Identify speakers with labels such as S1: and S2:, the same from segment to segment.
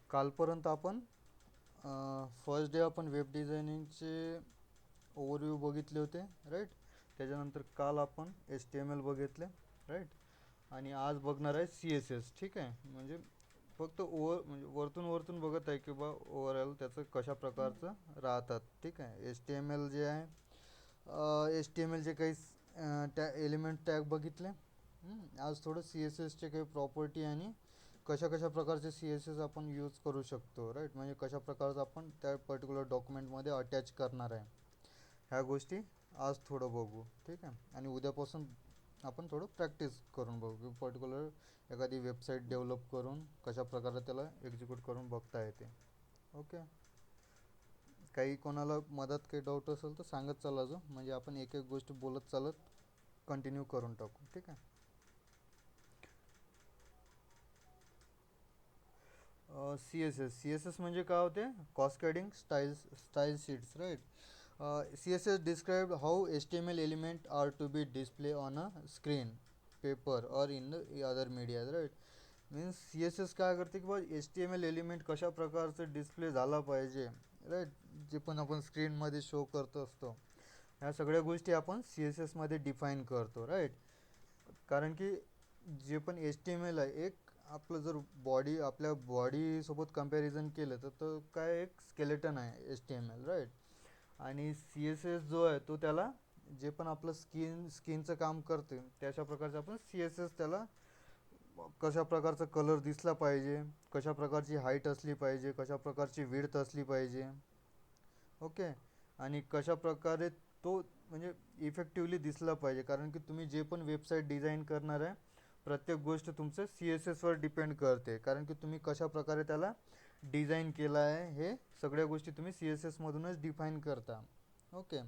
S1: कालपर्यंत आपण first day आपण वेब डिझायनिंगचे ओव्हरव्ह्यू बघितले होते, राईट. त्याच्यानंतर काल आपण HTML बघितले, राईट. आणि आज बघणार आहे CSS. ठीक आहे, म्हणजे फक्त म्हणजे वरतून वरतून बघत आहे की बा ओव्हरऑल त्याचं कशा प्रकारचं राहतात. ठीक आहे, HTML जे आहे, HTMLचे काही त्या एलिमेंट टॅग बघितले. आज थोडं CSSचे काही प्रॉपर्टी आणि कशा कशा प्रकारचे CSS आपण यूज करू शकतो, राईट. म्हणजे कशा प्रकारचं आपण त्या पर्टिक्युलर डॉक्युमेंटमध्ये अटॅच करणार आहे, ह्या गोष्टी आज थोडं बघू. ठीक आहे, आणि उद्यापासून आपण थोडं प्रॅक्टिस करून बघू की पर्टिक्युलर एखादी वेबसाईट डेव्हलप करून कशा प्रकारे त्याला एक्झिक्यूट करून बघता येते. ओके, काही कोणाला मदत काही डाऊट असेल तर सांगत चाला अजून, म्हणजे आपण एक एक गोष्ट बोलत चालत कंटिन्यू करून टाकू. ठीक आहे. सी एस एस म्हणजे काय होते? Cascading style sheets, right. CSS described how HTML element are to be displayed on a screen, paper or in the other media, right. Means CSS काय करते की बा HTML एलिमेंट कशा प्रकारचं डिस्प्ले झाला पाहिजे, राईट. जे पण आपण स्क्रीनमध्ये शो करत असतो, ह्या सगळ्या गोष्टी आपण CSS मध्ये डिफाईन करतो, राईट. कारण की जे पण HTML आहे, एक आपलं जर आपल्या बॉडीसोबत कम्पॅरिझन केलं तर तो काय एक स्केलेटन आहे HTML, राईट. आणि CSS जो आहे तो त्याला जे पण आपलं स्किनचं काम करते त्याच्या प्रकारचं आपण CSS त्याला कशा प्रकारचा कलर दिसला पाहिजे, कशा प्रकारची हाईट असली पाहिजे, कशा प्रकारची विड्थ असली पाहिजे. ओके, आणि कशा प्रकारे तो म्हणजे इफेक्टिवली दिसला पाहिजे. कारण की तुम्ही जे पण वेबसाईट डिझाईन करणार आहे, प्रत्येक गोष्ट तुमचं CSSवर डिपेंड करते. कारण की तुम्ही कशा प्रकारे त्याला डिझाईन केलं आहे हे सगळ्या गोष्टी तुम्ही CSS मधूनच डिफाईन करता. ओके,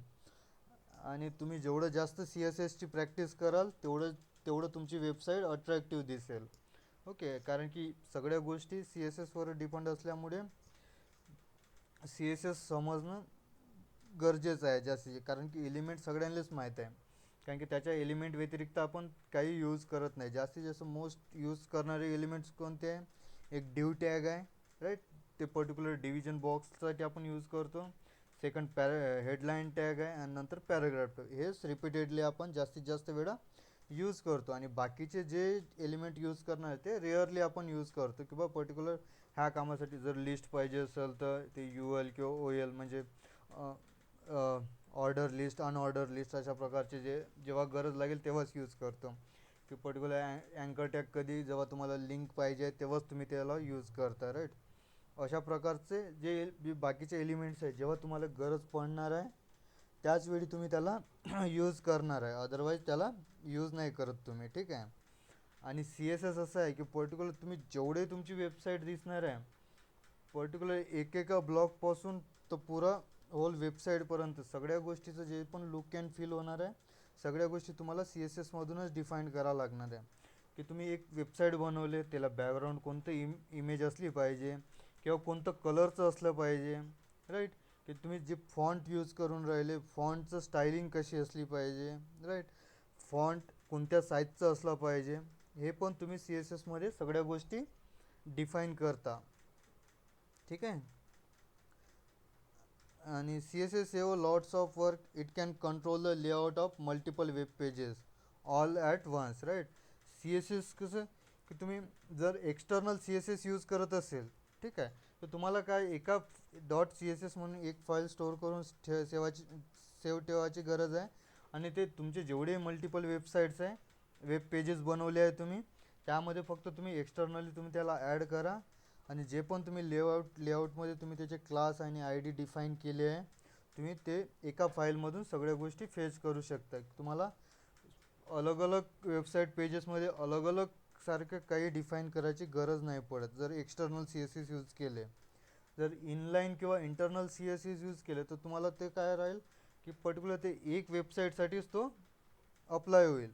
S1: आणि तुम्ही जेवढं जास्त CSSची प्रॅक्टिस कराल तेवढं तेवढं तुमची वेबसाईट अट्रॅक्टिव्ह दिसेल. ओके, कारण की सगळ्या गोष्टी CSSवर डिपेंड असल्यामुळे CSS समजणं गरजेचं आहे जास्तीत, कारण की एलिमेंट सगळ्यांनाच माहीत आहे. कारण की त्याच्या एलिमेंट व्यतिरिक्त आपण काही यूज करत नाही. जास्तीत जास्त मोस्ट यूज करणारे एलिमेंट्स कोणते आहे? एक डिव टॅग आहे, राईट. ते पर्टिक्युलर डिव्हिजन बॉक्ससाठी आपण यूज करतो. सेकंड हेडलाईन टॅग आहे, आणि नंतर पॅराग्राफ. हेच रिपीटेडली आपण जास्तीत जास्त वेळा यूज करतो. आणि बाकीचे जे एलिमेंट यूज करणार आहे ते रेअरली आपण यूज करतो किंवा पर्टिक्युलर ह्या कामासाठी जर लिस्ट पाहिजे असेल तर ते UL किंवा OL म्हणजे ऑर्डर लिस्ट, अनऑर्डर लिस्ट अशा प्रकारचे जे जेव्हा गरज लागेल तेव्हाच यूज करतो. की पर्टिक्युलर अँकर टॅग कधी जेव्हा तुम्हाला लिंक पाहिजे तेव्हाच तुम्ही त्याला यूज करता, राईट. अशा प्रकारचे जे बाकीचे एलिमेंट्स आहेत जेव्हा तुम्हाला गरज पडणार आहे त्याचवेळी तुम्ही त्याला यूज करणार आहे, अदरवाईज त्याला यूज नाही करत तुम्ही. ठीक आहे, आणि CSS असं आहे की पर्टिक्युलर तुम्ही जेवढे तुमची वेबसाईट दिसणार आहे, पर्टिक्युलर एकेका ब्लॉगपासून तर पुरा होल वेबसाईटपर्यंत सगळ्या गोष्टीचं जे पण लुक अँड फील होणार आहे सगळ्या गोष्टी तुम्हाला CSS मधूनच डिफाईन करावं लागणार आहे. की तुम्ही एक वेबसाईट बनवले त्याला बॅकग्राऊंड कोणतं इमेज असली पाहिजे किंवा कोणतं कलरचं असलं पाहिजे, राईट. की तुम्ही जे फॉन्ट यूज करून राहिले फॉन्टचं स्टायलिंग कशी असली पाहिजे, राईट. फॉन्ट कोणत्या साईजचं असलं पाहिजे, हे पण तुम्ही CSS मध्ये सगळ्या गोष्टी डिफाईन करता. ठीक आहे, आणि CSS save lots of work. It can control the layout of multiple web pages all at once, right. CSS कसं की तुम्ही जर एक्सटर्नल CSS यूज करत असेल, ठीक आहे, तर तुम्हाला काय एका .CSS म्हणून एक फाईल स्टोअर करून सेव्ह ठेवायची गरज आहे. आणि ते तुमचे जेवढे मल्टिपल वेबसाईट्स आहे, वेब पेजेस बनवले आहे तुम्ही, त्यामध्ये फक्त तुम्ही एक्सटर्नली तुम्ही त्याला ॲड करा. आणि जे पण तुम्ही लेआउटमध्ये तुम्ही त्याचे क्लास आणि ID डिफाईन केले आहे, तुम्ही ते एका फाईलमधून सगळ्या गोष्टी फेच करू शकता. तुम्हाला अलग अलग वेबसाईट पेजेसमध्ये अलग अलग सारखं काही डिफाईन करायची गरज नाही पडत जर एक्सटर्नल CSS यूज केले. जर इनलाईन किंवा इंटरनल CSS यूज केले तर तुम्हाला ते काय राहील की पर्टिक्युलर ते एक वेबसाईटसाठीच तो अप्लाय होईल,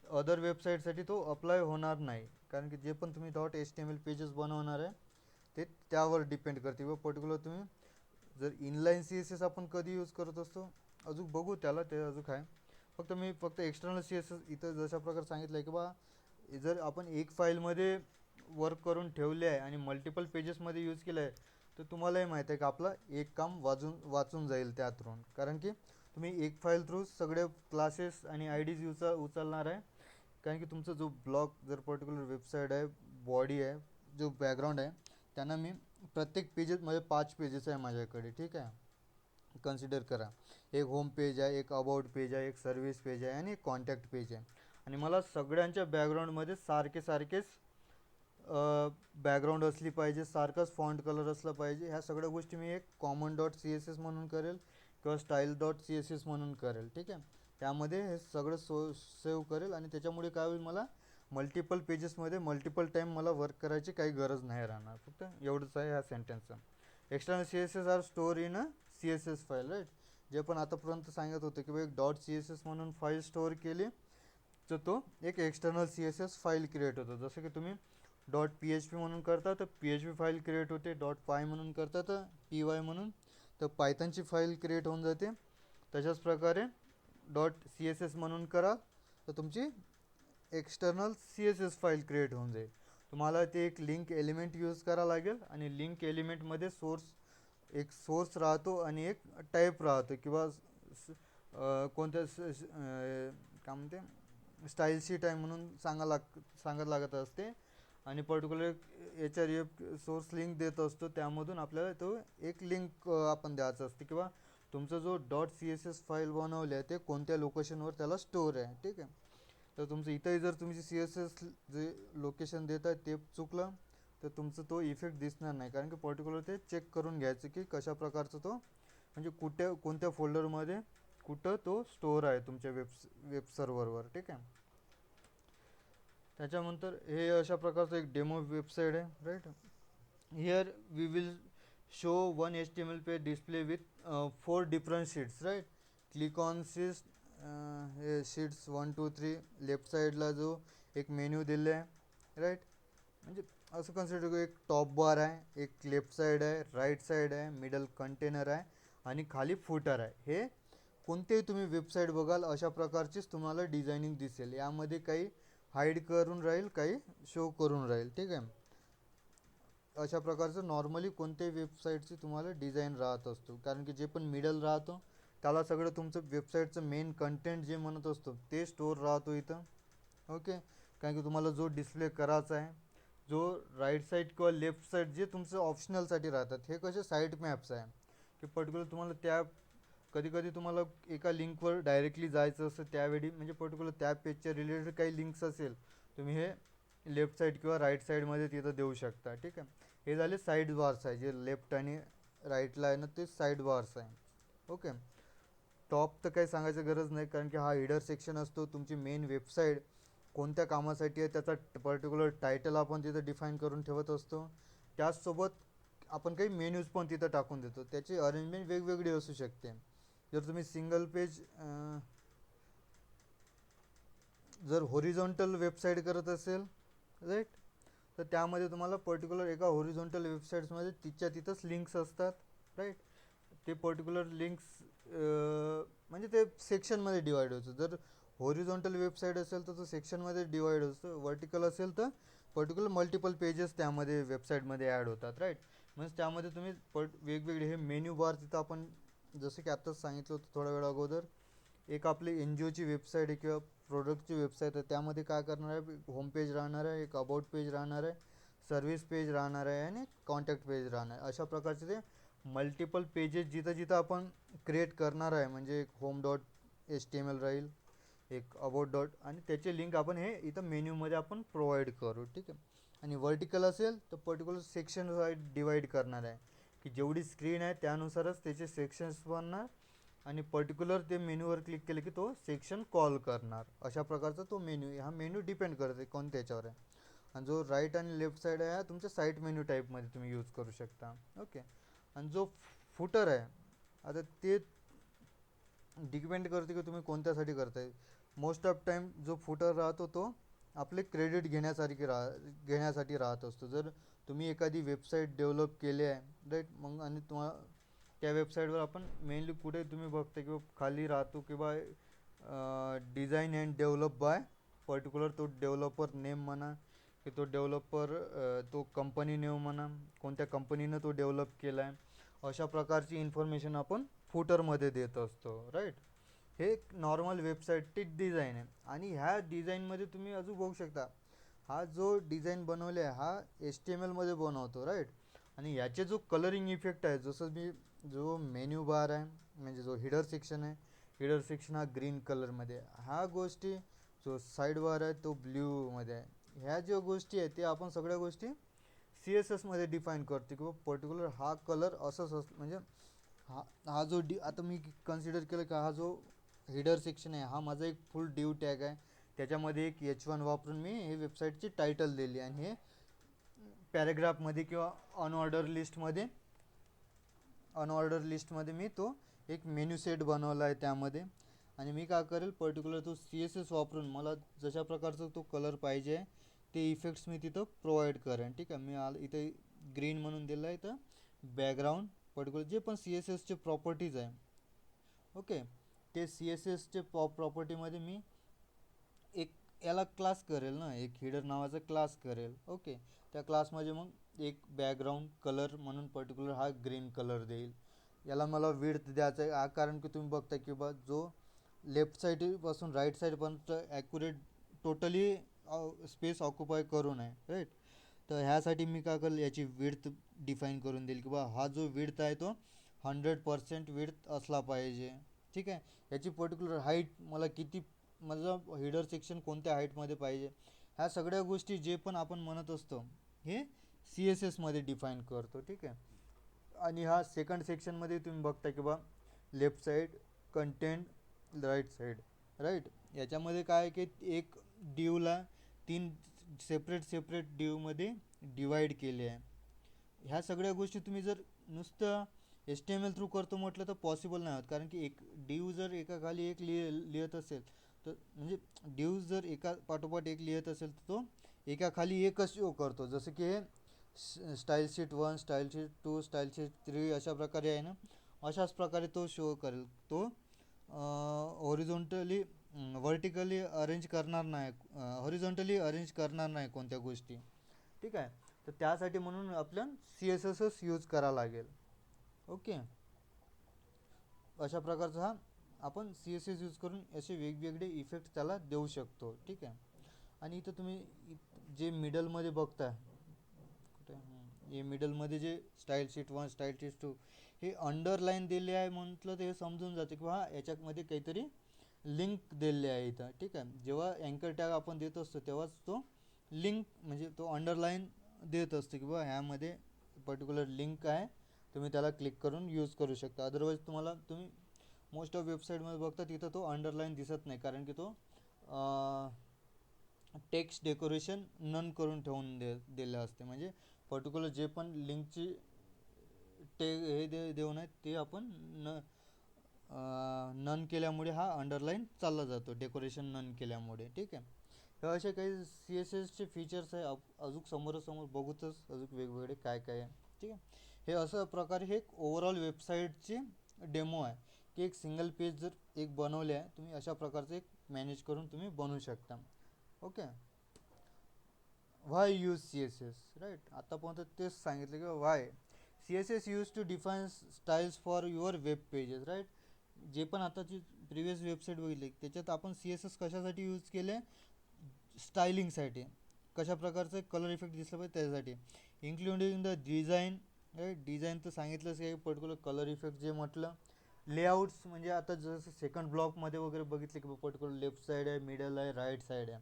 S1: अदर वेबसाईटसाठी तो अप्लाय होणार नाही. कारण की जे पण तुम्ही .HTML पेजेस बनवणार आहे ते त्यावर डिपेंड करते. व पर्टिक्युलर तुम्ही जर इनलाईन CSS आपण कधी यूज करत असतो अजून बघू त्याला, ते अजून आहे. फक्त एक्सटर्नल CSS इथं जशा प्रकारे सांगितलं आहे की बा जर आपण एक फाईलमध्ये वर्क करून ठेवले आहे आणि मल्टिपल पेजेसमध्ये यूज केलं आहे, तर तुम्हालाही माहीत आहे की आपलं एक काम वाचून जाईल त्या थ्रू. कारण की तुम्ही एक फाईल थ्रू सगळे क्लासेस आणि आय डीज उचलणार आहे. कारण की तुमचा जो ब्लॉग जर पर्टिक्युलर वेबसाईट आहे, बॉडी आहे, जो बॅकग्राऊंड आहे, त्यांना मी प्रत्येक पेजेसमध्ये 5 पेजेस आहे माझ्याकडे. ठीक आहे, कन्सिडर करा. एक होम पेज आहे, एक अबाउट पेज आहे, एक सर्व्हिस पेज आहे आणि एक कॉन्टॅक्ट पेज आहे. आणि मला सगळ्यांच्या बॅकग्राऊंडमध्ये सारखेच बॅकग्राऊंड असली पाहिजे, सारखाच फॉन्ट कलर असला पाहिजे. ह्या सगळ्या गोष्टी मी एक common dot C S S म्हणून करेल किंवा style dot C S S म्हणून करेल. ठीक आहे, त्यामध्ये हे सगळं सेव्ह करेल आणि त्याच्यामुळे काय होईल, मला मल्टिपल पेजेसमध्ये मल्टिपल टाईम मला वर्क करायची काही गरज नाही राहणार. फक्त एवढंच आहे ह्या सेंटेन्सचं. External C S S are store in a C S S file, right. जे पण आतापर्यंत सांगत होते की एक डॉट सी एस एस म्हणून फाईल स्टोअर केली, तर तो एक external C S S file create होतो. जसं की तुम्ही डॉट पी एच पी म्हणून करता तर P H P file create होते, डॉट पाय म्हणून करता तर पी वाय म्हणून तर पायथनची फाईल क्रिएट होऊन जाते. तशाच प्रकारे डॉट सी एस एस म्हणून करा तर तुमची external C S S file create होऊन जाईल. तुम्हाला ते एक लिंक एलिमेंट यूज करा लागेल आणि लिंक एलिमेंटमध्ये सोर्स राहतो आणि एक टाईप राहतो किंवा कोणत्या काय म्हणते स्टाईल शीट आहे म्हणून सांगत लागत असते. आणि पर्टिक्युलर याच्या सोर्स लिंक देत असतो, त्यामधून आपल्याला तो एक लिंक आपण द्यायचं असते किंवा तुमचं जो dot C S S file बनवले आहे ते कोणत्या लोकेशनवर त्याला स्टोअर आहे. ठीक आहे, तर तुमचं इथंही जर तुमची सी एस एस जे लोकेशन देत आहे ते चुकलं तर तुमचं तो इफेक्ट दिसणार नाही. कारण की पर्टिक्युलर ते चेक करून घ्यायचं की कशा प्रकारचं तो म्हणजे कोणत्या फोल्डरमध्ये कुठं तो स्टोअर आहे तुमच्या वेब सर्व्हरवर. ठीक आहे, त्याच्यानंतर हे अशा प्रकारचं एक डेमो वेबसाईट आहे, right. Here we will show one H T M L page display with 4 different sheets, right. Click on sheets, हे शीट्स 1 2 3 लेफ्ट साईडला जो एक मेन्यू दिले आहे, राईट. म्हणजे असं कन्सिडर करू, एक टॉप बार आहे, एक लेफ्ट साईड आहे, राईट साईड आहे, मिडल कंटेनर आहे आणि खाली फुटर आहे. हे कोणतेही तुम्ही वेबसाईट बघाल अशा प्रकारचीच तुम्हाला डिझायनिंग दिसेल. यामध्ये काही हाईड करून राहील, काही शो करून राहील. ठीक आहे, अशा प्रकारचं नॉर्मली कोणत्याही वेबसाईटची तुम्हाला डिझाईन राहत असतो. कारण की जे पण मिडल राहतो त्याला सगळं तुमचं वेबसाईटचं मेन कंटेंट जे म्हणत असतो ते स्टोअर राहतो इथं. ओके, कारण की तुम्हाला जो डिस्प्ले करायचा आहे, जो राईट साईड किंवा लेफ्ट साईड जे तुमचं ऑप्शनलसाठी राहतात, हे कसे साईट मॅप्स आहे की पर्टिक्युलर तुम्हाला त्या कधी कधी तुम्हाला एका लिंकवर डायरेक्टली जायचं असतं, त्यावेळी म्हणजे पर्टिक्युलर त्या पेजच्या रिलेटेड काही लिंक्स असेल, तुम्ही हे लेफ्ट साईड किंवा राईट साईडमध्ये तिथं देऊ शकता. ठीक आहे, हे झाले साईड बार्स आहे, जे लेफ्ट आणि राईटला आहे ना ते साईड बार्स आहे. ओके, टॉप तर काही सांगायची गरज नाही कारण की हा हिडर सेक्शन असतो. तुमची मेन वेबसाईट कोणत्या कामासाठी आहे त्याचा पर्टिक्युलर टायटल आपण तिथं डिफाईन करून ठेवत असतो. त्याचसोबत आपण काही मेन्यूज पण तिथं टाकून देतो. त्याची अरेंजमेंट वेगवेगळी असू शकते. जर तुम्ही सिंगल पेज जर होरिझॉन्टल वेबसाईट करत असेल, राईट, तर त्यामध्ये तुम्हाला पर्टिक्युलर एका होरिझॉन्टल वेबसाईट्समध्ये तिथंच लिंक्स असतात, राईट. ते पर्टिक्युलर लिंक्स म्हणजे ते सेक्शनमध्ये डिवाईड होतं. जर होरिझॉन्टल वेबसाईट असेल तर तो सेक्शनमध्ये डिवाईड असतो. वर्टिकल असेल तर पर्टिक्युलर मल्टिपल पेजेस त्यामध्ये वेबसाईटमध्ये ॲड होतात, राईट. म्हणजे त्यामध्ये तुम्ही वेगवेगळे हे मेन्यू बार तिथं आपण जसं की आत्ताच सांगितलं होतं थोड्या वेळा अगोदर, एक आपली एन जी ओची वेबसाईट आहे किंवा प्रोडक्टची वेबसाईट आहे, त्यामध्ये काय करणार आहे, होम पेज राहणार आहे, एक अबाउट पेज राहणार आहे, सर्व्हिस पेज राहणार आहे आणि कॉन्टॅक्ट पेज राहणार आहे. अशा प्रकारचे ते मल्टिपल पेजेस जिथं जिथं आपण क्रिएट करणार आहे, म्हणजे एक home dot H T M L राहील, एक अबाउट डॉट आणि त्याचे लिंक आपण हे इथं मेन्यूमध्ये आपण प्रोव्हाइड करू. ठीक आहे, आणि वर्टिकल असेल तर पर्टिक्युलर सेक्शन डिवाईड करणार आहे की जेवढी स्क्रीन आहे त्यानुसारच त्याचे सेक्शन्स बनणार आणि पर्टिक्युलर ते मेन्यूवर क्लिक केलं की तो सेक्शन कॉल करणार. अशा प्रकारचा तो मेन्यू, हा मेन्यू डिपेंड करते कोणत्या याच्यावर आहे. आणि जो राईट आणि लेफ्ट साईड आहे हा तुमच्या साईट मेन्यू टाईपमध्ये तुम्ही यूज करू शकता. ओके, आणि जो फुटर आहे आता ते डिपेंड करते की तुम्ही कोणत्यासाठी करताय. मोस्ट ऑफ टाईम जो फुटर राहतो तो आपले क्रेडिट घेण्यासाठी राहत असतो. जर तुम्ही एखादी वेबसाईट डेव्हलप केली आहे, राईट, मग आणि तुम्हाला त्या वेबसाईटवर आपण मेनली कुठे तुम्ही बघता किंवा खाली राहतो किंवा design and develop by particular तो डेव्हलपर नेम म्हणा की तो डेव्हलपर तो कंपनी नेम म्हणा, कोणत्या कंपनीनं तो डेव्हलप केला आहे, अशा प्रकारची इन्फॉर्मेशन आपण फुटरमध्ये देत असतो, राईट. हे एक नॉर्मल वेबसाईटची डिझाईन आहे. आणि ह्या डिझाईनमध्ये तुम्ही अजून बघू शकता, हा जो डिझाईन बनवला आहे हा HTML मध्ये बनवतो, राईट. आणि याचे जो कलरिंग इफेक्ट आहे, जसं मी जो मेन्यू बार आहे म्हणजे जो हिडर सेक्शन आहे, हिडर सेक्शन हा ग्रीन कलरमध्ये आहे. ह्या गोष्टी जो साईड बार आहे तो ब्ल्यूमध्ये आहे. ह्या ज्या गोष्टी आहेत ते आपण सगळ्या गोष्टी CSSमध्ये डिफाईन करतो, किंवा पर्टिक्युलर हा कलर असंच म्हणजे हा हा जो आता मी कन्सिडर केलं की हा जो हेडर सेक्शन आहे हा माझा एक फुल डिव टॅग आहे. त्याच्यामध्ये एक H1 वापरून मी हे वेबसाईटची टायटल दिली, आणि हे पॅरेग्राफमध्ये किंवा अनऑर्डर लिस्टमध्ये मी तो एक मेन्यू सेट बनवला आहे त्यामध्ये. आणि मी काय करेल, पर्टिक्युलर तो CSS वापरून मला जशा प्रकारचा तो कलर पाहिजे ते इफेक्ट्स मी तिथं प्रोव्हाइड करेन. ठीक आहे, मी इथे ग्रीन म्हणून दिलं आहे. तर बॅकग्राऊंड पर्टिक्युलर जे पण CSSचे प्रॉपर्टीज आहे, ओके, ते CSSचे प्रॉपर्टीमध्ये मी एक याला क्लास करेल ना, एक हिडर नावाचा क्लास करेल. ओके, त्या क्लासमध्ये मग एक बॅकग्राऊंड कलर म्हणून पर्टिक्युलर हा ग्रीन कलर देईल. याला मला विड्थ द्यायचा आहे, कारण की तुम्ही बघता की बा जो लेफ्ट साईडपासून राईट साईडपर्यंत ॲक्युरेट टोटली स्पेस ऑक्युपाय करून आहे, राईट. तर ह्यासाठी मी काय करेल, याची विड्थ डिफाईन करून देईल की बा हा जो विड्थ आहे तो 100% विड्थ असला पाहिजे. ठीक आहे, याची पर्टिक्युलर हाईट मला किती, माझं हिडर सेक्शन कोणत्या हाईटमध्ये पाहिजे, ह्या सगळ्या गोष्टी जे पण आपण म्हणत असतो हे CSSमध्ये डिफाईन करतो. ठीक आहे. आणि हा सेकंड सेक्शनमध्ये तुम्ही बघता की बा left side content, right side, right. याच्यामध्ये काय आहे की एक डिवला 3 सेपरेट डिवमध्ये डिवाईड केले आहे. ह्या सगळ्या गोष्टी तुम्ही जर नुसतं HTML थ्रू करतो म्हटलं तर पॉसिबल नाही होत, कारण की एक डिव जर एकाखाली एक लिहित असेल तर म्हणजे डिव जर एका पाठोपाठ एक लिहित असेल तर तो एकाखाली एकच शो करतो. जसं की हे style sheet 1, style sheet 2, style sheet 3 अशा प्रकारे आहे ना, अशाच प्रकारे तो शो करेल. तो हॉरिझॉन्टली व्हर्टिकली अरेंज करणार नाही, हॉरिझॉन्टली अरेंज करणार नाही कोणत्या गोष्टी. ठीक आहे, तर त्यासाठी म्हणून आपल्याला CSSच यूज करा लागेल. ओके, अशा प्रकारचा हा आपण CSS यूज करून असे वेगवेगळे इफेक्ट त्याला देऊ शकतो. ठीक आहे. आणि इथं तुम्ही जे मिडलमध्ये बघता, कुठे हे मिडलमध्ये जे स्टाईल शीट 1, स्टाईल शीट 2 हे अंडरलाईन दिले आहे म्हटलं तर हे समजून जाते की हा याच्यामध्ये काहीतरी लिंक दिले आहे इथं. ठीक आहे, जेव्हा अँकर टॅग आपण देत असतो तेव्हाच तो लिंक म्हणजे तो अंडरलाईन देत असतो की बा ह्यामध्ये पर्टिक्युलर लिंक आहे, तुम्ही त्याला क्लिक करून यूज करू शकता. अदरवाईज तुम्ही मोस्ट ऑफ वेबसाईटमध्ये बघता तिथं तो अंडरलाईन दिसत नाही, कारण की तो टेक्स्ट डेकोरेशन नन करून ठेवून दिलं असते. म्हणजे पर्टिक्युलर जे पण लिंकची देऊन आहेत ते आपण नन केल्यामुळे हा अंडरलाईन चालला जातो, डेकोरेशन नन केल्यामुळे. ठीक आहे, हे असे काही CSSचे फीचर्स आहे. अजून समोरासमोर बघूतच अजून वेगवेगळे काय काय आहे. ठीक आहे, हे असं प्रकारे हे एक ओव्हरऑल वेबसाईटची डेमो आहे की एक सिंगल पेज जर एक बनवले आहे तुम्ही, अशा प्रकारचं एक मॅनेज करून तुम्ही बनवू शकता. Okay, why use CSS, right. आतापर्यंत तेच सांगितलं की why CSS use to define styles for your web pages, right. जे पण आताची प्रिव्हियस वेबसाईट बघितली त्याच्यात आपण CSS कशासाठी यूज केले, स्टायलिंगसाठी, कशा प्रकारचं कलर इफेक्ट दिसलं पाहिजे त्याच्यासाठी, including the design, right. Design तर सांगितलंच आहे, पर्टिक्युलर कलर इफेक्ट जे म्हटलं, लेआउट्स म्हणजे आता जसं सेकंड ब्लॉकमध्ये वगैरे बघितले की पर्टिक्युलर लेफ्ट साईड आहे, मिडल आहे, राईट साईड आहे,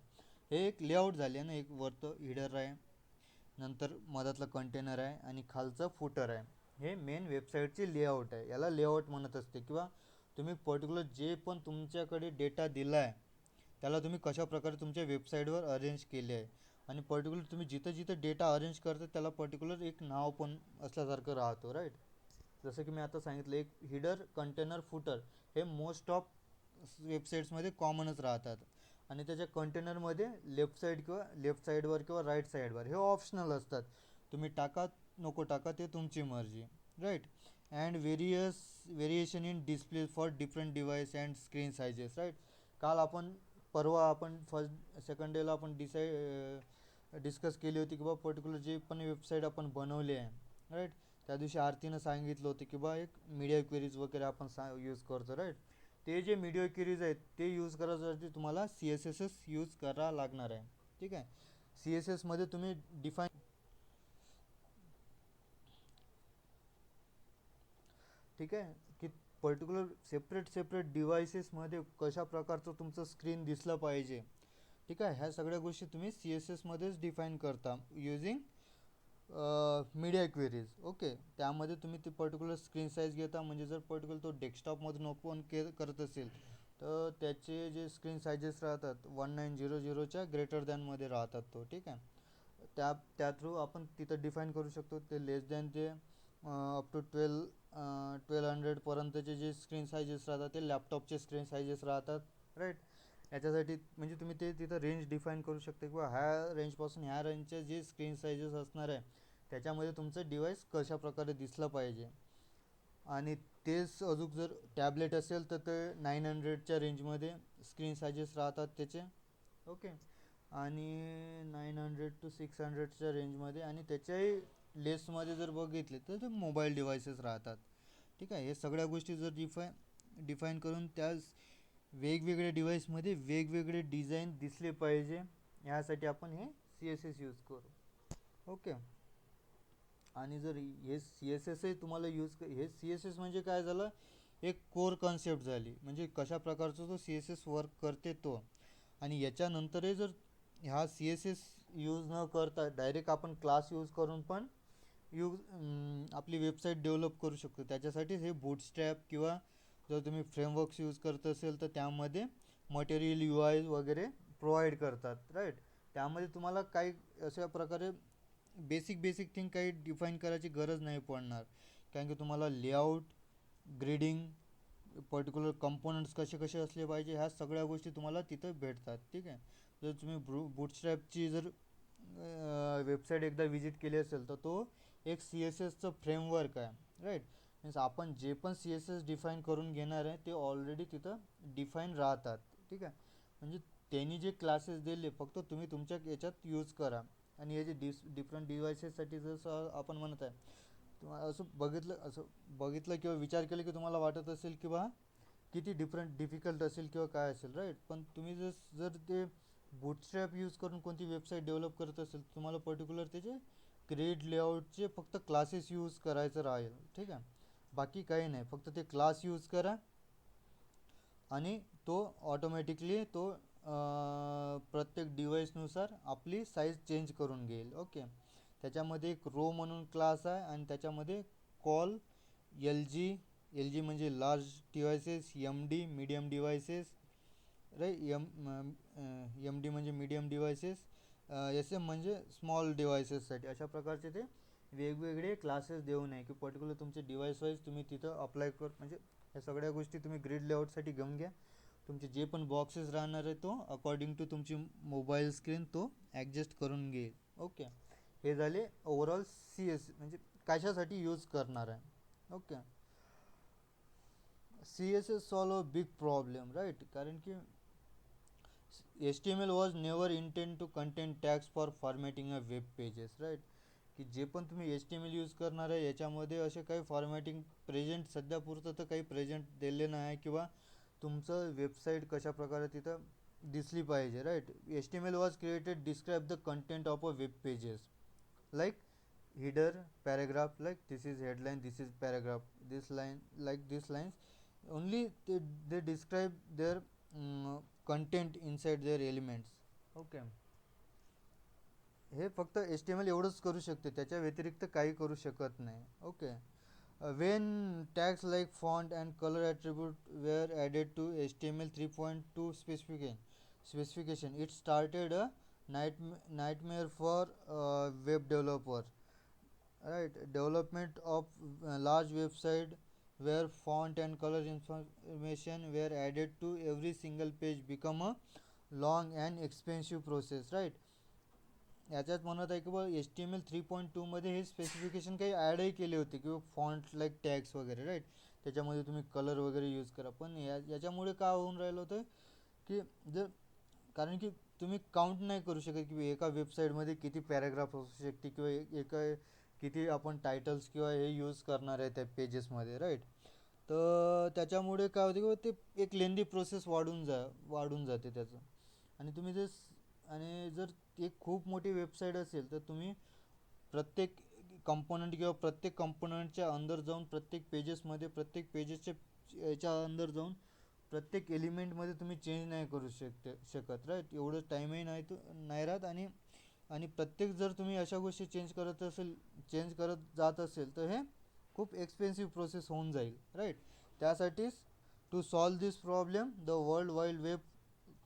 S1: हे एक लेआउट झाले ना. एक वरतं हिडर आहे, नंतर मधातलं कंटेनर आहे आणि खालचं फुटर आहे. हे मेन वेबसाईटचे लेआउट आहे, याला लेआउट म्हणत असते. किंवा तुम्ही पर्टिक्युलर जे पण तुमच्याकडे डेटा दिला आहे त्याला तुम्ही कशा प्रकारे तुमच्या वेबसाईटवर अरेंज केले आहे, आणि पर्टिक्युलर तुम्ही जिथं जिथं डेटा अरेंज करता त्याला पर्टिक्युलर एक नाव पण असल्यासारखं राहतो, राईट. जसं की मी आता सांगितलं एक हिडर, कंटेनर, फुटर हे मोस्ट ऑफ वेबसाईट्समध्ये कॉमनच राहतात. आणि त्याच्या कंटेनरमध्ये लेफ्ट साईडवर किंवा राईट साईडवर हे ऑप्शनल असतात, तुम्ही टाका नको टाका ते तुमची मर्जी, right. And variation in display for different device and screen sizes, right. परवा आपण फर्स्ट सेकंड डेला आपण डिस्कस केली होती की बा पर्टिक्युलर जे पण वेबसाईट आपण बनवली आहे, राईट. त्या दिवशी आरतीनं सांगितलं होतं की बा एक मीडिया क्वेरीज वगैरे आपण यूज करतो, राईट. ते जे मीडिया क्वेरीज आहेत ते यूज करायसाठी तुम्हाला C S S S use करा लागणार आहे, ठीक आहे. सी एस एसमध्ये तुम्ही डिफाईन, ठीक आहे, की पर्टिक्युलर सेपरेट डिव्हायसेसमध्ये कशा प्रकारचं तुमचं स्क्रीन दिसलं पाहिजे, ठीक आहे. ह्या सगळ्या गोष्टी तुम्ही सी एस एसमध्येच डिफाईन करता युजिंग मीडिया क्वेरीज. ओके. त्यामध्ये तुम्ही ते पर्टिक्युलर स्क्रीन साईज घेता, म्हणजे जर पर्टिक्युलर तो डेस्कटॉपमधून ओपन करत असेल तर त्याचे जे स्क्रीन साईजेस राहतात 1900च्या ग्रेटर दॅनमध्ये राहतात तो, ठीक आहे. त्या थ्रू आपण तिथं डिफाईन करू शकतो ते लेस दॅन ते अप टू 1200पर्यंतचे जे स्क्रीन साईजेस राहतात ते लॅपटॉपचे स्क्रीन साईजेस राहतात, राईट. याच्यासाठी म्हणजे तुम्ही ते तिथं रेंज डिफाईन करू शकता किंवा ह्या रेंजपासून ह्या रेंजचे जे स्क्रीन साईजेस असणार आहे त्याच्यामध्ये तुमचं डिव्हाइस कशा प्रकारे दिसलं पाहिजे. आणि तेच अजून जर टॅबलेट असेल तर ते 900च्या रेंजमध्ये स्क्रीन साईजेस राहतात त्याचे, ओके. आणि 900 to 600च्या रेंजमध्ये, आणि त्याच्याही लेसमध्ये जर बघितले तर ते मोबाईल डिव्हायसेस राहतात, ठीक आहे. हे सगळ्या गोष्टी जर डिफाईन करून त्याच वेगवेगळ्या डिव्हाइसमध्ये वेगवेगळे डिझाईन दिसले पाहिजे, यासाठी आपण हे सी एस एस यूज करू, ओके. आणि जर हे सी एस एसही तुम्हाला हे सी एस एस म्हणजे काय झालं, एक कोर कॉन्सेप्ट झाली, म्हणजे कशा प्रकारचा तो सी एस एस वर्क करते तो. आणि याच्यानंतरही जर ह्या सी एस एस यूज न करता डायरेक्ट आपण क्लास यूज करून पण आपली वेबसाईट डेव्हलप करू शकतो. त्याच्यासाठीच हे बूटस्ट्रॅप किंवा जर तुम्ही फ्रेमवर्क्स यूज करत असेल तर त्यामध्ये मटेरियल यू आय वगैरे प्रोव्हाइड करतात, राईट. त्यामध्ये तुम्हाला काही अशा प्रकारे बेसिक थिंग काही डिफाईन करायची गरज नाही पडणार, कारण की तुम्हाला लेआउट, ग्रेडिंग, पर्टिक्युलर कंपोनंट्स कसे कसे असले पाहिजे ह्या सगळ्या गोष्टी तुम्हाला तिथं भेटतात, ठीक आहे. जर तुम्ही बूटस्ट्रॅपची जर वेबसाईट एकदा विजिट केली असेल तर तो एक सी एस एसचं फ्रेमवर्क आहे, राईट. मीन्स आपण जे पण सी एस एस डिफाईन करून घेणार आहे ते ऑलरेडी तिथं डिफाईन राहतात, ठीक आहे. म्हणजे त्यांनी जे क्लासेस दिले फक्त तुम्ही तुमच्या याच्यात यूज करा. आणि हे जे डिफरंट डिव्हायसेससाठी जसं आपण म्हणत आहे, तुम्हाला असं बघितलं किंवा विचार केला की तुम्हाला वाटत असेल की बा किती डिफिकल्ट असेल किंवा काय असेल, राईट. पण तुम्ही जर ते बूटस्ट्रॅप यूज करून कोणती वेबसाईट डेव्हलप करत असेल तुम्हाला पर्टिक्युलर त्याचे ग्रेड लेआउटचे फक्त क्लासेस यूज करायचं राहील, ठीक आहे. बाकी काही नाही, फक्त ते क्लास यूज करा आणि तो ऑटोमॅटिकली तो प्रत्येक डिव्हाइसनुसार आपली साईज चेंज करून घेईल, ओके. त्याच्यामध्ये एक रो म्हणून क्लास आहे आणि त्याच्यामध्ये कॉल एल जी म्हणजे large devices, M D medium devices, right. M D म्हणजे मीडियम डिव्हायसेस, एस एम म्हणजे स्मॉल डिव्हायसेससाठी. अशा प्रकारचे ते वेगवेगळे क्लासेस देऊ नये की पर्टिक्युलर तुमचे डिव्हाइस वाईज तुम्ही तिथं अप्लाय म्हणजे ह्या सगळ्या गोष्टी तुम्ही ग्रिड लेआउटसाठी घेऊन घ्या. तुमचे जे पण बॉक्सेस राहणार आहे तो अकॉर्डिंग टू तुमची मोबाईल स्क्रीन तो ॲडजस्ट करून घेईल, ओके. हे झाले ओव्हरऑल सी एस म्हणजे कशासाठी यूज करणार आहे, okay. C S S solve a big problem, right. कारण की H T M L was never intend to contain tags for formatting a web pages, right. की जे पण तुम्ही H T M L use करणार आहे याच्यामध्ये असे काही फॉर्मॅटिंग प्रेझेंट सध्यापुरतं तर काही प्रेझेंट दिले नाही आहे किंवा तुमचं वेबसाईट कशा प्रकारे तिथं दिसली पाहिजे, right. H T M L was created describe the content of a web pages like header paragraph, like this is headline, this is paragraph, this line, like this lines only they describe their content inside their elements, okay. हे फक्त H T M L एवढंच करू शकते, त्याच्या व्यतिरिक्त काही करू शकत नाही, okay. When tags like font and color attribute were added to HTML 3.2 specification, it started a nightmare for web developer, right. Development of large website where font and color information were added to every single page become a long and expensive process, right. याच्यात म्हणत आहे की बा H T M L 3.2मध्ये हे specification काही ॲडही केले होते किंवा फॉन्ट लाईक टॅग्स वगैरे, राईट. त्याच्यामध्ये तुम्ही कलर वगैरे यूज करा, पण याच्यामुळे काय होऊन राहिलं होतं की जर कारण की तुम्ही काउंट नाही करू शकत की एका वेबसाईटमध्ये किती पॅराग्राफ असू शकते किंवा एका किती आपण टायटल्स किंवा हे यूज करणार आहे त्या पेजेसमध्ये, राईट. तर त्याच्यामुळे काय होते की ते एक लेंदी प्रोसेस वाढून जाते त्याचं. आणि तुम्ही जर आणि जर एक खूप मोठी वेबसाईट असेल तर तुम्ही प्रत्येक कंपोनंट किंवा प्रत्येक कंपोनंटच्या अंदर जाऊन प्रत्येक पेजेसच्या याच्या अंदर जाऊन प्रत्येक एलिमेंटमध्ये तुम्ही चेंज नाही करू शकत, राईट. एवढं टाईमही नाही राहत. आणि प्रत्येक जर तुम्ही अशा गोष्टी चेंज करत जात असेल तर हे खूप एक्सपेन्सिव्ह प्रोसेस होऊन जाईल, राईट. त्यासाठीच to solve this problem the world wide web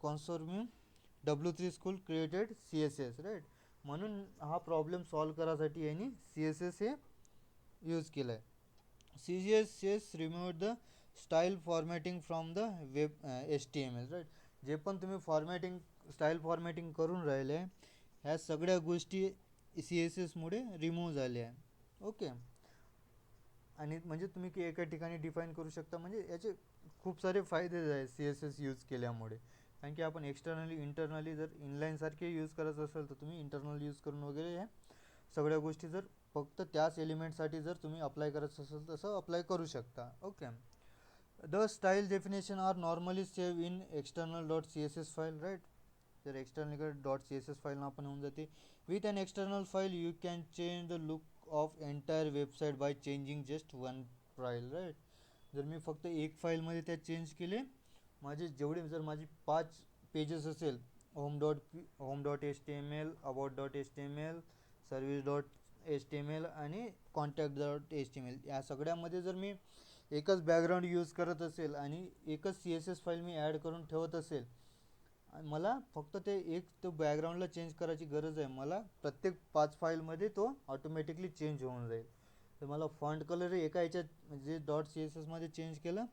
S1: consortium W3 school created CSS, right. म्हणून हा प्रॉब्लेम सॉल्व करासाठी यांनी CSS हे यूज केलं आहे. CSS remove the style formatting from the web HTML, right. जे पण तुम्ही स्टाईल फॉर्मॅटिंग करून राहिले ह्या सगळ्या गोष्टी CSS मुळे रिमूव्ह झाल्या आहे. ओके. आणि म्हणजे तुम्ही एका ठिकाणी डिफाईन करू शकता. म्हणजे याचे खूप सारे फायदे आहेत CSS यूज केल्यामुळे. कारण की आपण एक्सटर्नली इंटरनली जर इनलाईनसारखे यूज करत असेल तर तुम्ही इंटरनल यूज करून वगैरे ह्या सगळ्या गोष्टी जर फक्त त्याच एलिमेंटसाठी जर तुम्ही अप्लाय करत असाल तसं अप्लाय करू शकता. Okay. The style definition are normally save in external dot CSS file, right. जर एक्सटर्नल .css फाईल आपण होऊन जाते. With an external file you can change the look of entire website by changing just one file, right. जर मी फक्त एक फाईलमध्ये त्या चेंज केले, जर माझी 5 पेजेस असेल, होम.html, about.html, service.html आणि contact.html, या सगळ्यामध्ये जर मी एकच बॅकग्राऊंड यूज करत असेल आणि एकच CSS फाईल मी ॲड करून ठेवत असेल, मला फक्त तो बॅकग्राऊंडला चेंज करायची गरज आहे. मला प्रत्येक 5 फाईलमध्ये तो ऑटोमॅटिकली चेंज होऊन जाईल. तर मला फॉन्ट कलर एका ह्याच्यात म्हणजे .css मध्ये चेंज केलं,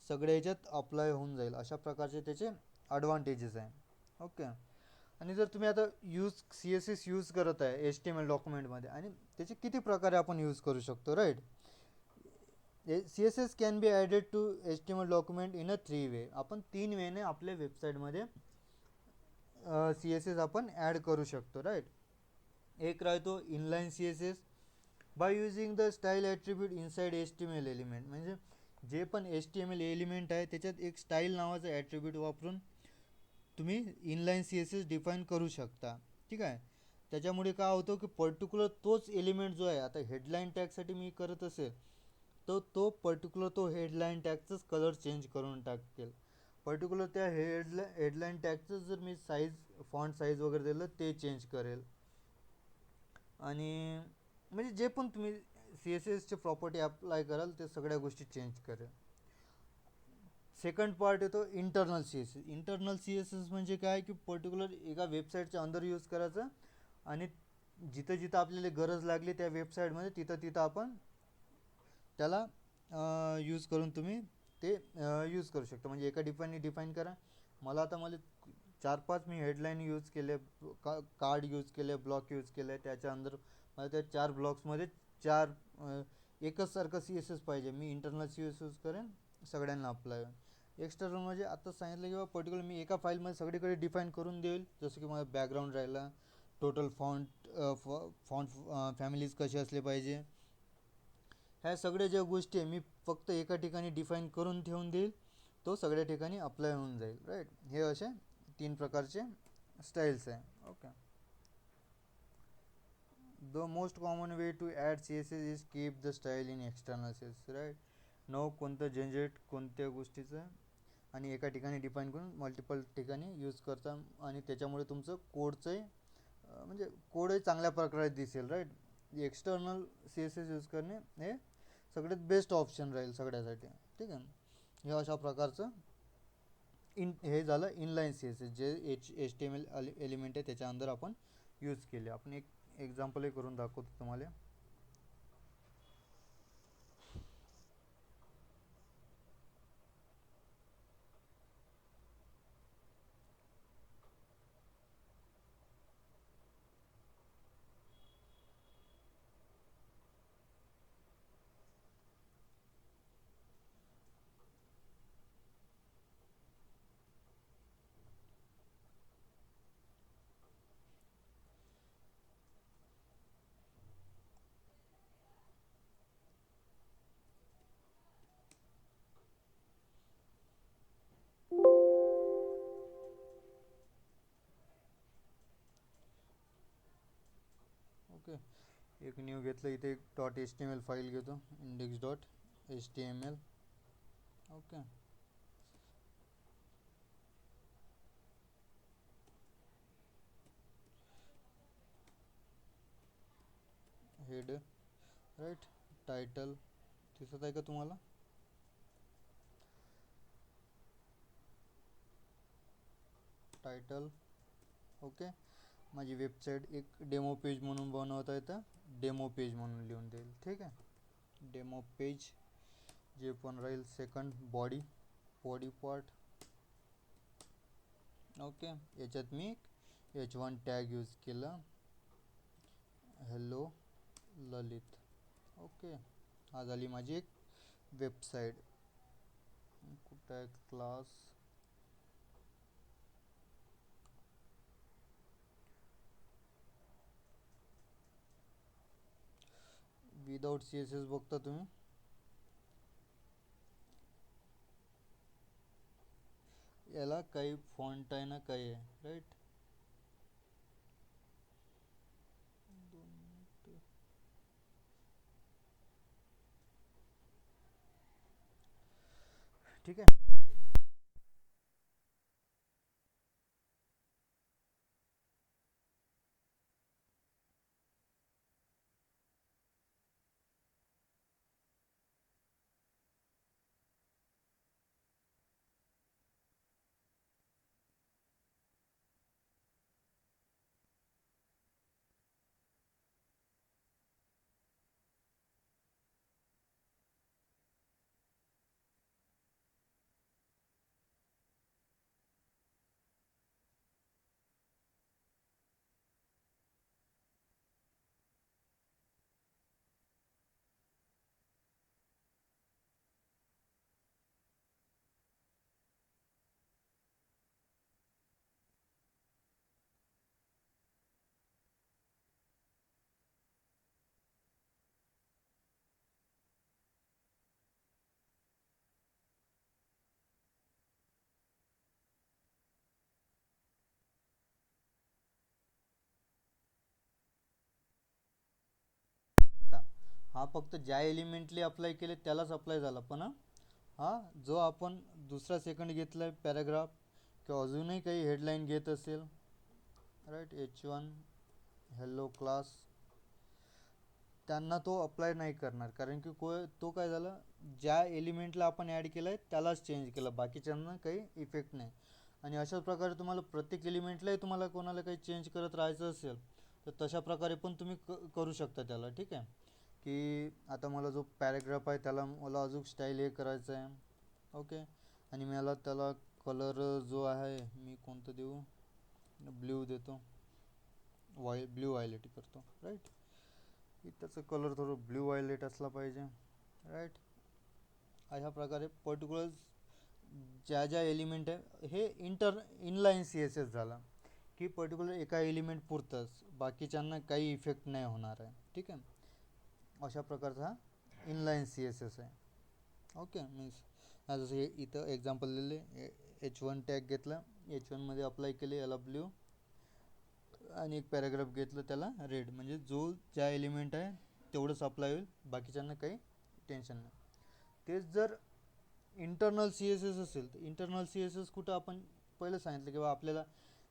S1: सगळ्या ह्याच्यात अप्लाय होऊन जाईल. अशा प्रकारचे त्याचे ॲडव्हान्टेजेस आहे. ओके. आणि जर तुम्ही आता CSS यूज करत आहे HTML डॉक्युमेंटमध्ये, आणि त्याचे किती प्रकारे आपण यूज करू शकतो, right. CSS can be added to HTML document in a 3 way. आपण 3 वेने आपल्या वेबसाईटमध्ये CSS आपण ॲड करू शकतो, राईट. एक राहतो inline CSS by using the style attribute inside HTML element. म्हणजे जे पण HTML एलिमेंट आहे त्याच्यात एक स्टाईल नावाचं ॲट्रिब्यूट वापरून तुम्ही इनलाईन CSS डिफाईन करू शकता, ठीक आहे. त्याच्यामुळे काय होतं की पर्टिक्युलर तोच एलिमेंट जो आहे, आता हेडलाईन टॅगसाठी मी करत असेल तर तो हेडलाईन टॅगचाच कलर चेंज करून टाकेल. पर्टिक्युलर त्या हेडलाईन टॅगचं जर मी फॉन्ट साईज वगैरे दिलं ते चेंज करेल. आणि म्हणजे जे पण तुम्ही CSSचे प्रॉपर्टी अप्लाय कराल ते सगळ्या गोष्टी चेंज करेल. सेकंड पार्ट येतो इंटरनल CSS. इंटरनल CSS म्हणजे काय की पर्टिक्युलर एका वेबसाईटच्या अंदर यूज करायचं, आणि जिथं जिथं आपल्याला गरज लागली त्या वेबसाईटमध्ये तिथं आपण त्याला यूज करून तुम्ही ते यूज करू शकता. म्हणजे एका डिफाईन करा. मला 4-5 मी हेडलाईन यूज केले, कार्ड यूज केले, ब्लॉक यूज केले. त्याच्या अंदर मला त्या 4 ब्लॉक्समध्ये 4 एकच सारखं CSS पाहिजे. मी इंटरनल CSS यूज करेन, सगळ्यांना अप्लाय. एक्सटर्नल म्हणजे आता सांगितलं की पर्टिक्युलर मी एका फाईलमध्ये सगळीकडे डिफाईन करून देईल. जसं की माझा बॅकग्राऊंड राहिला, टोटल फॉन्ट फॅमिलीज कसे असले पाहिजे, ह्या सगळ्या ज्या गोष्टी आहे मी फक्त एका ठिकाणी डिफाईन करून ठेवून देईल, तो सगळ्या ठिकाणी अप्लाय होऊन जाईल, राईट. हे असे 3 प्रकारचे स्टाईल्स आहे. Okay. The most common way to add CSS is keep the style in external CSS, right. कोणतं जनरेट कोणत्या गोष्टीचं आणि एका ठिकाणी डिफाईन करून मल्टिपल ठिकाणी यूज करता, आणि त्याच्यामुळे तुमचं कोडचंही म्हणजे कोडही चांगल्या प्रकारे दिसेल, राईट. एक्सटर्नल CSS यूज करणे हे सगळ्यात बेस्ट ऑप्शन राहील सगळ्यासाठी, ठीक आहे. हे अशा प्रकारचं हे झालं इनलाईन CSS, जे HTML एलिमेंट आहे त्याच्या अंदर आपण यूज केले. आपण एक एक्झाम्पलही करून दाखवतो तुम्हाला. ओके. एक न्यू घेतलं, इथे एक dot H T M L file घेतो, index dot H T M L. Okay. Head, right. Title दिसत आहे का तुम्हाला? टायटल. ओके. माझी वेबसाईट एक डेमो पेज म्हणून बनवता येतं, डेमो पेज म्हणून लिहून देईल. ठीक आहे, डेमो पेज. जे पण राहील second body, body part. Okay. याच्यात मी H1 टॅग यूज केला, हॅलो ललित. ओके. हा झाली माझी एक वेबसाईट. कुठं आहे class? Without C S S बघता तुम्ही. याला काही फॉन्ट आहे ना, काही आहे, राईट. ठीक आहे. हा फक्त ज्या एलिमेंटली अप्लाय केले त्यालाच अप्लाय झाला, पण हा जो आपण दुसरा सेकंड घेतला आहे पॅराग्राफ किंवा अजूनही काही हेडलाईन घेत असेल, राईट, H1 हॅलो क्लास, त्यांना तो अप्लाय नाही करणार. कारण की तो काय झाला, ज्या एलिमेंटला आपण ॲड केलं आहे त्यालाच चेंज केलं, बाकीच्यांना काही इफेक्ट नाही. आणि अशाच प्रकारे तुम्हाला प्रत्येक एलिमेंटलाही तुम्हाला कोणाला काही चेंज करत राहायचं असेल तर तशा प्रकारे पण तुम्ही करू शकता त्याला. ठीक आहे, की आता मला जो पॅराग्राफ आहे त्याला मला अजून स्टाईल हे करायचं आहे. ओके. आणि मला त्याला कलर जो आहे मी कोणतं देऊ, ब्ल्यू देतो, ब्ल्यू वायलेट करतो, राईट. त्याचं कलर थोडं ब्ल्यू वायलेट असला पाहिजे, राईट. अशा प्रकारे पर्टिक्युलर ज्या ज्या एलिमेंट आहे, हे इनलाईन सी एस एस झाला, की पर्टिक्युलर एका एलिमेंट पुरतंच, बाकीच्यांना काही इफेक्ट नाही होणार आहे. ठीक आहे, अशा प्रकारचा हा इनलाईन सी एस एस आहे. ओके. मीन्स जसं हे इथं एक्झाम्पल दिले, H1 टॅग घेतला, H1मध्ये अप्लाय केले याला ब्ल्यू, आणि एक पॅराग्राफ घेतलं त्याला रेड, म्हणजे जो ज्या एलिमेंट आहे तेवढंच अप्लाय होईल, बाकीच्यांना काही टेन्शन नाही. तेच जर इंटरनल सी एस एस असेल तर इंटरनल सी एस एस कुठं आपण पहिलं सांगितलं की बा आपल्याला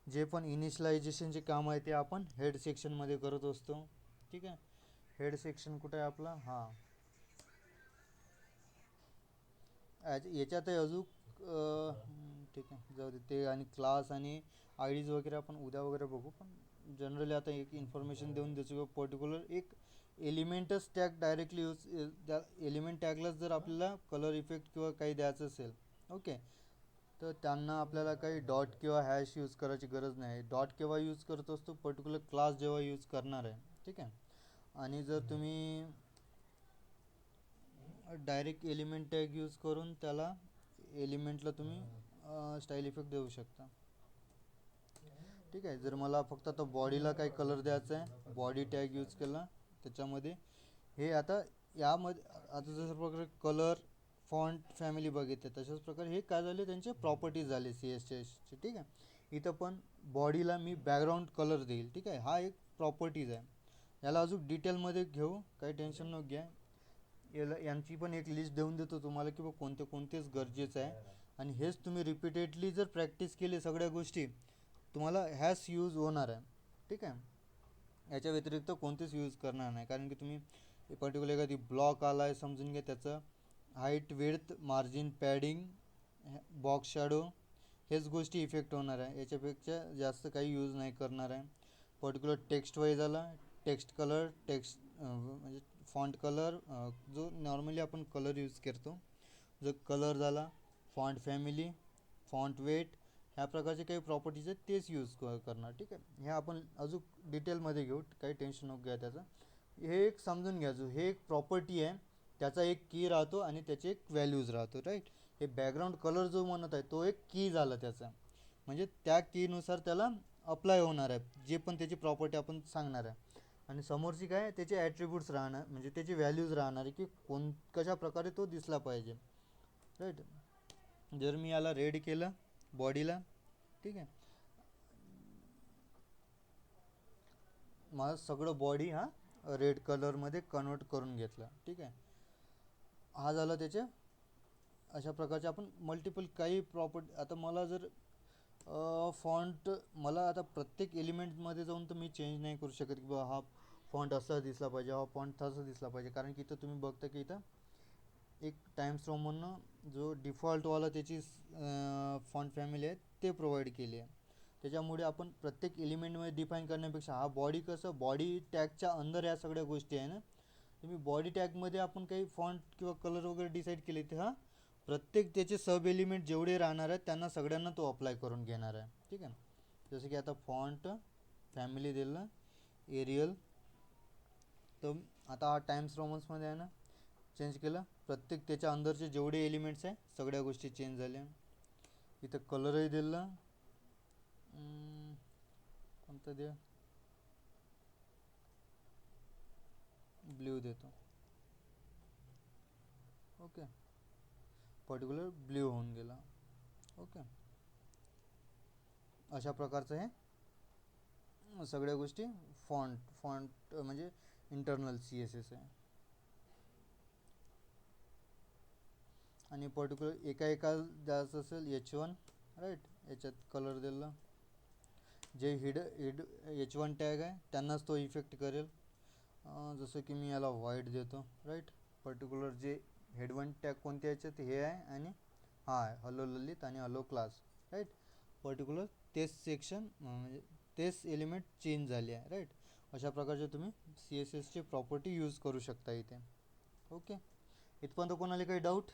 S1: जे पण इनिशलायझेशनचे काम आहे ते आपण हेड सेक्शनमध्ये करत असतो. ठीक आहे, हेड सेक्शन कुठं आहे आपला, हां, याच्यातही अजून ठीक आहे, जाऊ दे ते. आणि क्लास आणि आय डीज वगैरे आपण उद्या वगैरे बघू, पण जनरली आता एक इन्फॉर्मेशन देऊन द्यायची किंवा पर्टिक्युलर एक एलिमेंटच टॅग डायरेक्टली यूज, त्या एलिमेंट टॅगलाच जर आपल्याला कलर इफेक्ट किंवा काही द्यायचं असेल, ओके, तर त्यांना आपल्याला काही डॉट किंवा हॅश यूज करायची गरज नाही. डॉट केव्हा यूज करत असतो, पर्टिक्युलर क्लास जेव्हा यूज करणार आहे. ठीक आहे. आणि जर तुम्ही डायरेक्ट एलिमेंट टॅग यूज करून त्याला एलिमेंटला तुम्ही स्टाईल इफेक्ट देऊ शकता. ठीक आहे, जर मला फक्त आता बॉडीला काही कलर द्यायचा आहे, बॉडी टॅग यूज केला त्याच्यामध्ये, हे आता यामध्ये आता जसं प्रकारे कलर फॉन्ट फॅमिली बघितले तशाच प्रकारे हे काय झाले, त्यांचे प्रॉपर्टीज झाले सी एस एसचे. ठीक आहे, इथं पण बॉडीला मी बॅकग्राऊंड कलर देईल. ठीक आहे, हा एक प्रॉपर्टीज आहे. याला अजून डिटेलमध्ये घेऊ, काही टेन्शन नको घ्या. याला यांची पण एक लिस्ट देऊन देतो तुम्हाला की बा कोणते कोणतेच गरजेचं आहे. आणि हेच तुम्ही रिपीटेडली जर प्रॅक्टिस केली सगळ्या गोष्टी, तुम्हाला ह्याच यूज होणार आहे. ठीक आहे. याच्या व्यतिरिक्त कोणतेच यूज करणार नाही, कारण की तुम्ही पर्टिक्युलर एखादी ब्लॉक आला आहे समजून घ्या, त्याचं height width margin padding box shadow हेच गोष्टी इफेक्ट होणार आहे. याच्यापेक्षा जास्त काही यूज नाही करणार आहे. पर्टिक्युलर टेक्स्ट वाईज आला, टेक्स्ट कलर, टेक्स्ट म्हणजे फॉन्ट कलर, जो नॉर्मली आपण कलर यूज करतो, जो कलर झाला, फॉन्ट फॅमिली, फॉन्ट वेट, ह्या प्रकारचे काही प्रॉपर्टीज आहेत तेच यूज करणार. ठीक आहे. हे आपण अजून डिटेलमध्ये घेऊ, काही टेन्शन नको घ्या त्याचं. हे एक समजून घ्यायचं, हे एक प्रॉपर्टी आहे, त्याचा एक की राहतो आणि त्याचे एक व्हॅल्यूज राहतो. राईट. हे बॅकग्राऊंड कलर जो म्हणत आहे तो एक की झाला त्याचा, म्हणजे त्या कीनुसार त्याला अप्लाय होणार आहे जे पण त्याची प्रॉपर्टी आपण सांगणार आहे. आणि समोरची काय त्याचे ॲट्रिब्यूट्स राहणार, म्हणजे त्याची व्हॅल्यूज राहणार आहे की कशा प्रकारे तो दिसला पाहिजे. राईट. जर मी याला रेड केलं बॉडीला, ठीक आहे, माझं सगळं बॉडी हा रेड कलरमध्ये कन्वर्ट करून घेतला. ठीक आहे. हा झाला त्याचे अशा प्रकारचे आपण मल्टिपल काही प्रॉपर्टी. आता मला जर फॉन्ट, मला आता प्रत्येक एलिमेंटमध्ये जाऊन तर मी चेंज नाही करू शकत की बा हा फॉन्ट असा दिसला पाहिजे, हा फॉन्ट तसा दिसला पाहिजे, कारण की इथं तुम्ही बघता की इथं एक टाइम्स रोमननं जो डिफॉल्टवाला त्याची फॉन्ट फॅमिली आहे ते प्रोव्हाइड केली आहे. त्याच्यामुळे आपण प्रत्येक एलिमेंटमध्ये डिफाईन करण्यापेक्षा हा बॉडी, कसं बॉडी टॅगच्या अंदर या सगळ्या गोष्टी आहे ना, तुम्ही बॉडी टॅगमध्ये आपण काही फॉन्ट किंवा कलर वगैरे डिसाईड केले तर हा प्रत्येक त्याचे सब एलिमेंट जेवढे राहणार आहेत त्यांना सगळ्यांना तो अप्लाय करून घेणार आहे. ठीक आहे. जसं की आता फॉन्ट फॅमिली दिलं एरियल, तर आता हा टाइम्स रोमन्समध्ये आहे ना, चेंज केलं, प्रत्येक त्याच्या अंदरचे जेवढे एलिमेंट्स आहे सगळ्या गोष्टी चेंज झाल्या. इथं कलरही दिला, कोणतं दे, ब्ल्यू देतो. ओके. पर्टिक्युलर ब्ल्यू होऊन गेला. ओके. अशा प्रकारचं हे सगळ्या गोष्टी फॉन्ट फॉन्ट म्हणजे इंटरनल सी एस एस आहे. आणि पर्टिक्युलर एका द्यायचं असेल H1, राईट, याच्यात कलर दिला, जे हिड H1 टॅग आहे त्यांनाच तो इफेक्ट करेल. जसं की मी याला व्हाईट देतो. राईट. पर्टिक्युलर जे हेड1 टॅग कोणते याच्यात हे आहे आणि हा आहे हॅलो ललित आणि हॅलो क्लास. राईट. पर्टिक्युलर तेच सेक्शन म्हणजे तेच एलिमेंट चेंज झाले आहे. राईट. अशा प्रकारचे तुम्ही सी एस एसची प्रॉपर्टी यूज करू शकता इथे. ओके. इथपर्यंत कोणाला काही डाऊट?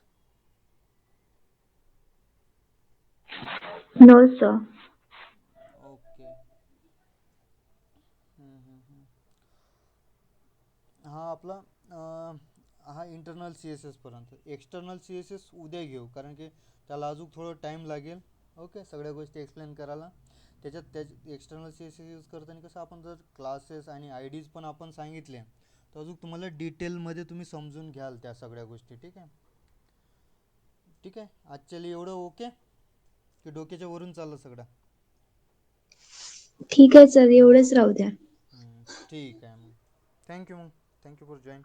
S2: No, sir.
S1: ओके. हा आपला हा इंटरनल सी एस एसपर्यंत. एक्सटर्नल सी एस एस उद्या घेऊ, कारण की त्याला अजून थोडं टाईम लागेल. ओके. सगळ्या गोष्टी एक्सप्लेन करायला. त्याच्यात external C S S use करताना कसं आपण जर क्लासेस आणि आय डीज पण आपण सांगितले तर अजून तुम्हाला डिटेलमध्ये तुम्ही समजून घ्याल त्या सगळ्या गोष्टी. ठीक आहे. ठीक आहे. आजच्याला एवढं ओके की डोक्याच्या वरून चाललं सगळं?
S2: ठीक आहे सर, एवढंच राहू द्या.
S1: ठीक आहे मग. थँक्यू मग. Thank you for join.